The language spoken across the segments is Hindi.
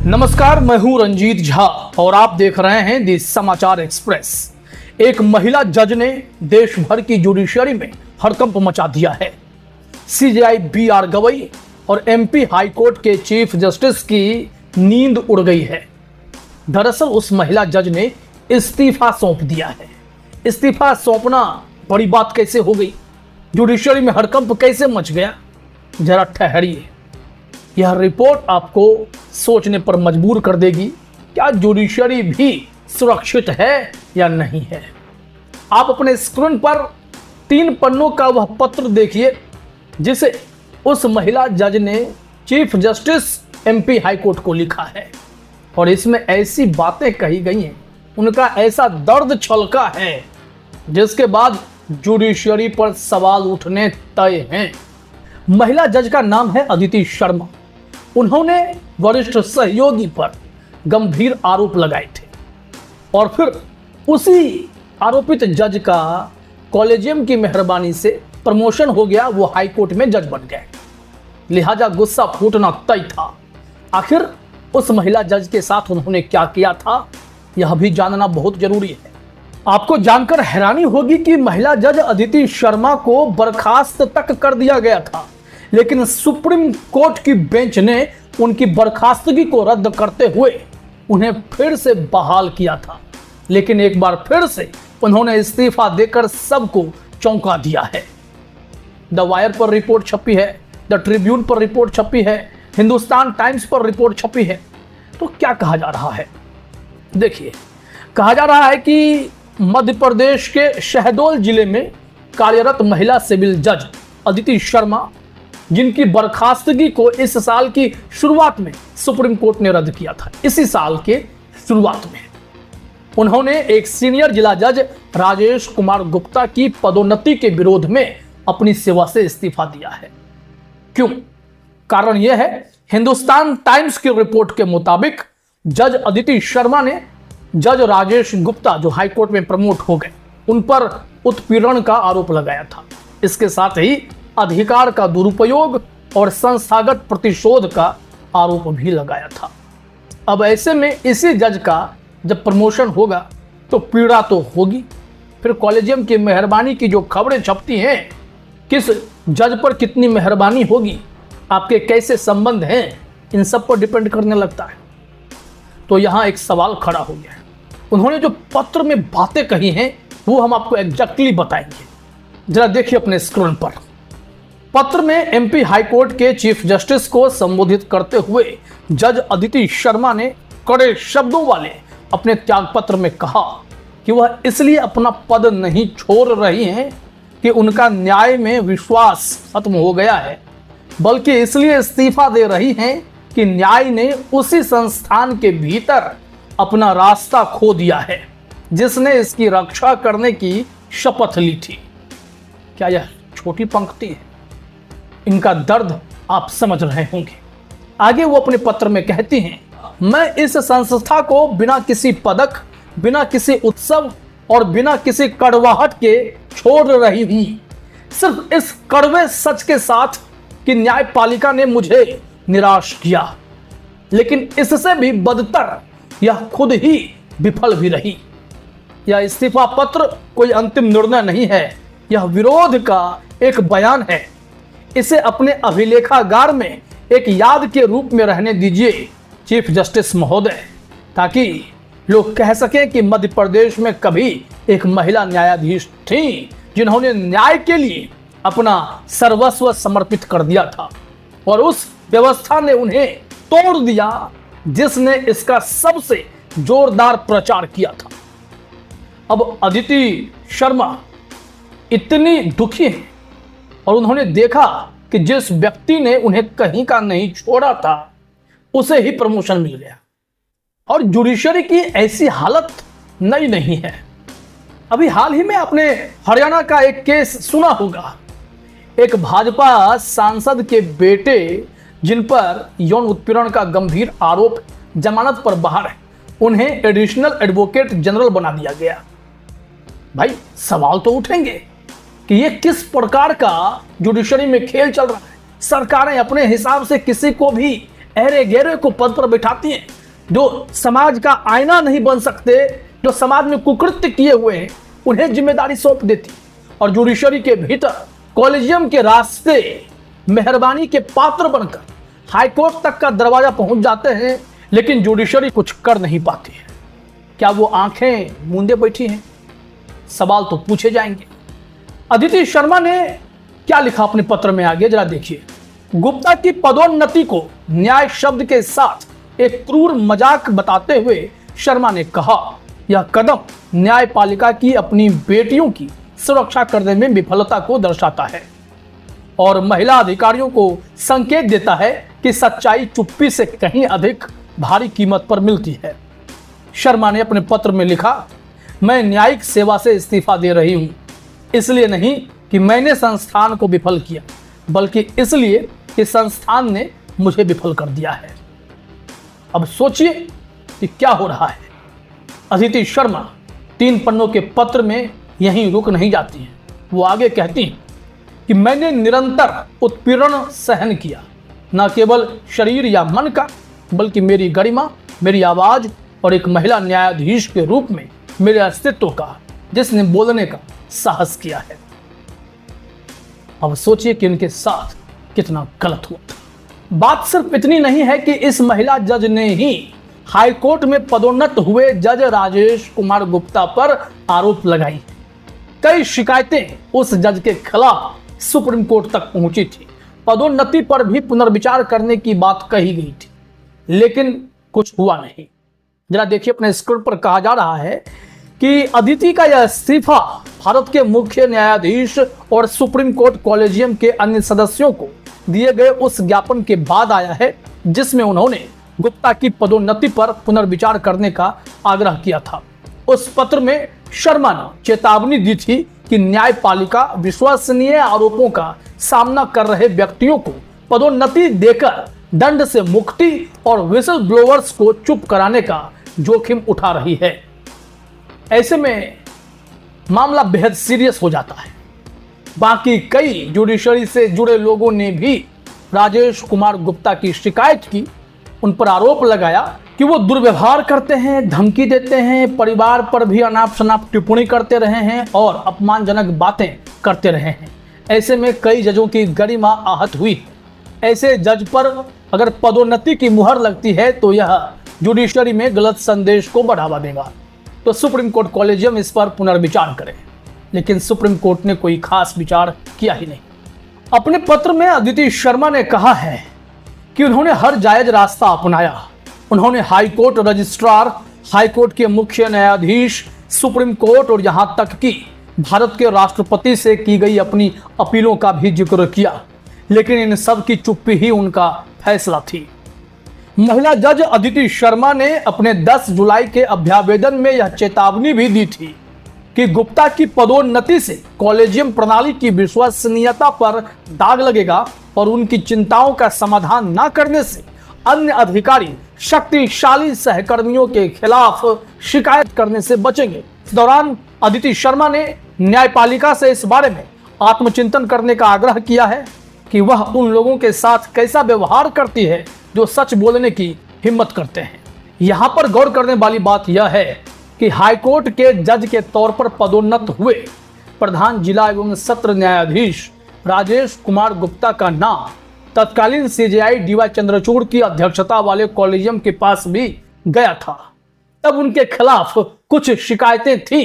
नमस्कार, मैं हूं रंजीत झा और आप देख रहे हैं दी समाचार एक्सप्रेस। एक महिला जज ने देश भर की जुडिशरी में हड़कंप मचा दिया है। CJI B R. गवई और एमपी हाई कोर्ट के चीफ जस्टिस की नींद उड़ गई है। दरअसल उस महिला जज ने इस्तीफा सौंप दिया है। इस्तीफा सौंपना बड़ी बात कैसे हो गई? जुडिशरी में हड़कंप कैसे मच गया? जरा ठहरिए, यह रिपोर्ट आपको सोचने पर मजबूर कर देगी। क्या जुडिशरी भी सुरक्षित है या नहीं है? आप अपने स्क्रीन पर 3 पन्नों का वह पत्र देखिए जिसे उस महिला जज ने chief justice MP high court को लिखा है। और इसमें ऐसी बातें कही गई हैं, उनका ऐसा दर्द छलका है जिसके बाद जुडिशरी पर सवाल उठने तय हैं। महिला जज का नाम है अदिति शर्मा। उन्होंने वरिष्ठ सहयोगी पर गंभीर आरोप लगाए थे और फिर उसी आरोपित जज का कॉलेजियम की मेहरबानी से प्रमोशन हो गया। वो हाई कोर्ट में जज बन गए, लिहाजा गुस्सा फूटना तय था। आखिर उस महिला जज के साथ उन्होंने क्या किया था, यह भी जानना बहुत जरूरी है। आपको जानकर हैरानी होगी कि महिला जज अदिति शर्मा को बर्खास्त तक कर दिया गया था, लेकिन सुप्रीम कोर्ट की बेंच ने उनकी बर्खास्तगी को रद्द करते हुए उन्हें फिर से बहाल किया था। लेकिन एक बार फिर से उन्होंने इस्तीफा देकर सबको चौंका दिया है। द वायर पर रिपोर्ट छपी है, द ट्रिब्यून पर रिपोर्ट छपी है, हिंदुस्तान टाइम्स पर रिपोर्ट छपी है। तो क्या कहा जा रहा है? देखिए, कहा जा रहा है कि मध्य प्रदेश के शहडोल जिले में कार्यरत महिला सिविल जज अदिति शर्मा, जिनकी बर्खास्तगी को इस साल की शुरुआत में सुप्रीम कोर्ट ने रद्द किया था, इसी साल के शुरुआत में उन्होंने एक सीनियर जिला जज राजेश कुमार गुप्ता की पदोन्नति के विरोध में अपनी सेवा से इस्तीफा दिया है। क्यों? कारण यह है, हिंदुस्तान टाइम्स की रिपोर्ट के मुताबिक जज अदिति शर्मा ने जज राजेश गुप्ता, जो हाई कोर्ट में प्रमोट हो गए, उन पर उत्पीड़न का आरोप लगाया था। इसके साथ ही अधिकार का दुरुपयोग और संस्थागत प्रतिशोध का आरोप भी लगाया था। अब ऐसे में इसी जज का जब प्रमोशन होगा तो पीड़ा तो होगी। फिर कॉलेजियम की मेहरबानी की जो खबरें छपती हैं, किस जज पर कितनी मेहरबानी होगी, आपके कैसे संबंध हैं, इन सब पर डिपेंड करने लगता है। तो यहाँ एक सवाल खड़ा हो गया है। उन्होंने जो पत्र में बातें कही हैं वो हम आपको एग्जैक्टली बताएंगे। जरा देखिए अपने स्क्रीन पर। पत्र में एमपी हाई कोर्ट के चीफ जस्टिस को संबोधित करते हुए जज अदिति शर्मा ने कड़े शब्दों वाले अपने त्यागपत्र में कहा कि वह इसलिए अपना पद नहीं छोड़ रही हैं कि उनका न्याय में विश्वास खत्म हो गया है, बल्कि इसलिए इस्तीफा दे रही हैं कि न्याय ने उसी संस्थान के भीतर अपना रास्ता खो दिया है जिसने इसकी रक्षा करने की शपथ ली थी। क्या यह छोटी पंक्ति है? इनका दर्द आप समझ रहे होंगे। आगे वो अपने पत्र में कहती हैं, मैं इस संस्था को बिना किसी पदक, बिना किसी उत्सव और बिना किसी कड़वाहट के छोड़ रही हूं, सिर्फ इस कड़वे सच के साथ कि न्यायपालिका ने मुझे निराश किया, लेकिन इससे भी बदतर यह खुद ही विफल भी रही। यह इस्तीफा पत्र कोई अंतिम निर्णय नहीं है, यह विरोध का एक बयान है। इसे अपने अभिलेखागार में एक याद के रूप में रहने दीजिए चीफ जस्टिस महोदय, ताकि लोग कह सकें कि मध्य प्रदेश में कभी एक महिला न्यायाधीश थी जिन्होंने न्याय के लिए अपना सर्वस्व समर्पित कर दिया था और उस व्यवस्था ने उन्हें तोड़ दिया जिसने इसका सबसे जोरदार प्रचार किया था। अब अदिति शर्मा इतनी दुखी है और उन्होंने देखा कि जिस व्यक्ति ने उन्हें कहीं का नहीं छोड़ा था उसे ही प्रमोशन मिल गया। और जुडिशरी की ऐसी हालत नई नहीं है। अभी हाल ही में आपने हरियाणा का एक केस सुना होगा। एक भाजपा सांसद के बेटे जिन पर यौन उत्पीड़न का गंभीर आरोप जमानत पर बाहर है, उन्हें एडिशनल एडवोकेट जनरल बना दिया गया। भाई सवाल तो उठेंगे कि ये किस प्रकार का जुडिशरी में खेल चल रहा है। सरकारें अपने हिसाब से किसी को भी अहरे गहरे को पद पर बिठाती हैं, जो समाज का आईना नहीं बन सकते, जो समाज में कुकृत्य किए हुए हैं, उन्हें जिम्मेदारी सौंप देती। और जुडिशरी के भीतर कॉलेजियम के रास्ते मेहरबानी के पात्र बनकर हाईकोर्ट तक का दरवाजा पहुंच जाते हैं, लेकिन जुडिशरी कुछ कर नहीं पाती है। क्या वो आंखें मूंदे बैठी हैं? सवाल तो पूछे जाएंगे। अदिति शर्मा ने क्या लिखा अपने पत्र में, आगे जरा देखिए। गुप्ता की पदोन्नति को न्याय शब्द के साथ एक क्रूर मजाक बताते हुए शर्मा ने कहा, यह कदम न्यायपालिका की अपनी बेटियों की सुरक्षा करने में विफलता को दर्शाता है और महिला अधिकारियों को संकेत देता है कि सच्चाई चुप्पी से कहीं अधिक भारी कीमत पर मिलती है। शर्मा ने अपने पत्र में लिखा, मैं न्यायिक सेवा से इस्तीफा दे रही हूं, इसलिए नहीं कि मैंने संस्थान को विफल किया, बल्कि इसलिए कि संस्थान ने मुझे विफल कर दिया है। अब सोचिए कि क्या हो रहा है। अदिति शर्मा 3 पन्नों के पत्र में यहीं रुक नहीं जाती हैं। वो आगे कहती हैं कि मैंने निरंतर उत्पीड़न सहन किया, न केवल शरीर या मन का, बल्कि मेरी गरिमा, मेरी आवाज और एक महिला न्यायाधीश के रूप में मेरे अस्तित्व का, जिसने बोलने का साहस किया है। अब सोचिए कि उनके साथ कितना गलत हुआ था। बात सिर्फ इतनी नहीं है कि इस महिला जज ने ही हाईकोर्ट में पदोन्नत हुए जज राजेश कुमार गुप्ता पर आरोप लगाई। कई शिकायतें उस जज के खिलाफ सुप्रीम कोर्ट तक पहुंची थी। पदोन्नति पर भी पुनर्विचार करने की बात कही गई थी, लेकिन कुछ हुआ नहीं। जरा देखिए, अपने स्क्रीन पर कहा जा रहा है कि अदिति का यह इस्तीफा भारत के मुख्य न्यायाधीश और सुप्रीम कोर्ट कॉलेजियम के अन्य सदस्यों को दिए गए उस ज्ञापन के बाद आया है, जिसमें उन्होंने गुप्ता की पदोन्नति पर पुनर्विचार करने का आग्रह किया था। उस पत्र में शर्मा ने चेतावनी दी थी कि न्यायपालिका विश्वसनीय आरोपों का सामना कर रहे व्यक्तियों को पदोन्नति देकर दंड से मुक्ति और विसल ब्लोअर्स को चुप कराने का जोखिम उठा रही है। ऐसे में मामला बेहद सीरियस हो जाता है। बाकी कई जुडिशरी से जुड़े लोगों ने भी राजेश कुमार गुप्ता की शिकायत की, उन पर आरोप लगाया कि वो दुर्व्यवहार करते हैं, धमकी देते हैं, परिवार पर भी अनाप शनाप टिप्पणी करते रहे हैं और अपमानजनक बातें करते रहे हैं। ऐसे में कई जजों की गरिमा आहत हुई। ऐसे जज पर अगर पदोन्नति की मुहर लगती है तो यह जुडिशरी में गलत संदेश को बढ़ावा देगा। तो सुप्रीम कोर्ट कॉलेजियम इस पर पुनर्विचार करे, लेकिन सुप्रीम कोर्ट ने कोई खास विचार किया ही नहीं। अपने पत्र में अदिति शर्मा ने कहा है कि उन्होंने हर जायज रास्ता अपनाया। उन्होंने हाईकोर्ट रजिस्ट्रार, हाईकोर्ट के मुख्य न्यायाधीश, सुप्रीम कोर्ट और यहां तक कि भारत के राष्ट्रपति से की गई अपनी अपीलों का भी जिक्र किया, लेकिन इन सब की चुप्पी ही उनका फैसला थी। महिला जज अदिति शर्मा ने अपने 10 जुलाई के अभ्यावेदन में यह चेतावनी भी दी थी कि गुप्ता की पदोन्नति से कॉलेजियम प्रणाली की विश्वसनीयता पर दाग लगेगा और उनकी चिंताओं का समाधान न करने से अन्य अधिकारी शक्तिशाली सहकर्मियों के खिलाफ शिकायत करने से बचेंगे। इस दौरान अदिति शर्मा ने न्यायपालिका से इस बारे में आत्मचिंतन करने का आग्रह किया है कि वह उन लोगों के साथ कैसा व्यवहार करती है जो सच बोलने की हिम्मत करते हैं। यहाँ पर गौर करने वाली बात यह है कि हाईकोर्ट के जज के तौर पर पदोन्नत हुए प्रधान जिला एवं सत्र न्यायाधीश राजेश कुमार गुप्ता का नाम तत्कालीन सीजेआई डीवाई चंद्रचूड़ की अध्यक्षता वाले कॉलेजियम के पास भी गया था। तब उनके खिलाफ कुछ शिकायतें थी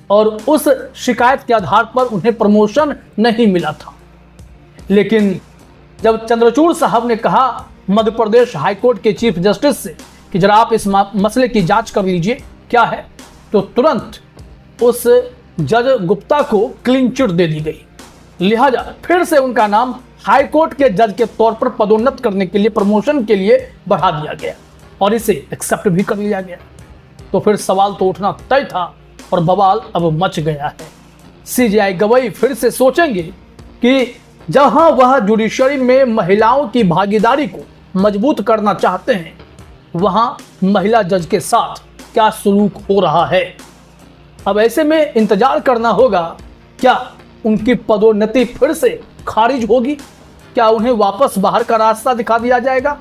और उस शिकायत के आधार पर उन्हें प्रमोशन नहीं मिला था। लेकिन जब चंद्रचूड़ साहब ने कहा मध्य प्रदेश हाईकोर्ट के चीफ जस्टिस से कि जरा आप इस मसले की जांच कर लीजिए क्या है, तो तुरंत उस जज गुप्ता को क्लीन चिट दे दी गई। लिहाजा फिर से उनका नाम हाईकोर्ट के जज के तौर पर पदोन्नत करने के लिए, प्रमोशन के लिए बढ़ा दिया गया और इसे एक्सेप्ट भी कर लिया गया। तो फिर सवाल तो उठना तय था और बवाल अब मच गया है। सीजेआई गवाही फिर से सोचेंगे कि जहां वह जुडिशरी में महिलाओं की भागीदारी को मजबूत करना चाहते हैं, वहां महिला जज के साथ क्या सलूक हो रहा है। अब ऐसे में इंतजार करना होगा, क्या उनकी पदोन्नति फिर से खारिज होगी क्या उन्हें वापस बाहर का रास्ता दिखा दिया जाएगा,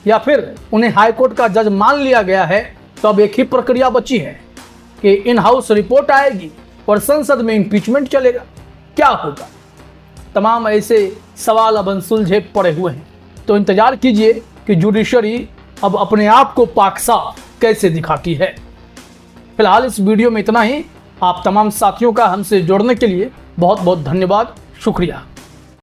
या फिर उन्हें हाईकोर्ट का जज मान लिया गया है? तो अब एक ही प्रक्रिया बची है कि इन हाउस रिपोर्ट आएगी और संसद में इम्पीचमेंट चलेगा। क्या होगा? तमाम ऐसे सवाल अब अनसुलझे पड़े हुए हैं। तो इंतजार कीजिए कि जुडिशरी अब अपने आप को पाक साफ कैसे दिखाती है। फिलहाल इस वीडियो में इतना ही। आप तमाम साथियों का हमसे जुड़ने के लिए बहुत बहुत धन्यवाद, शुक्रिया।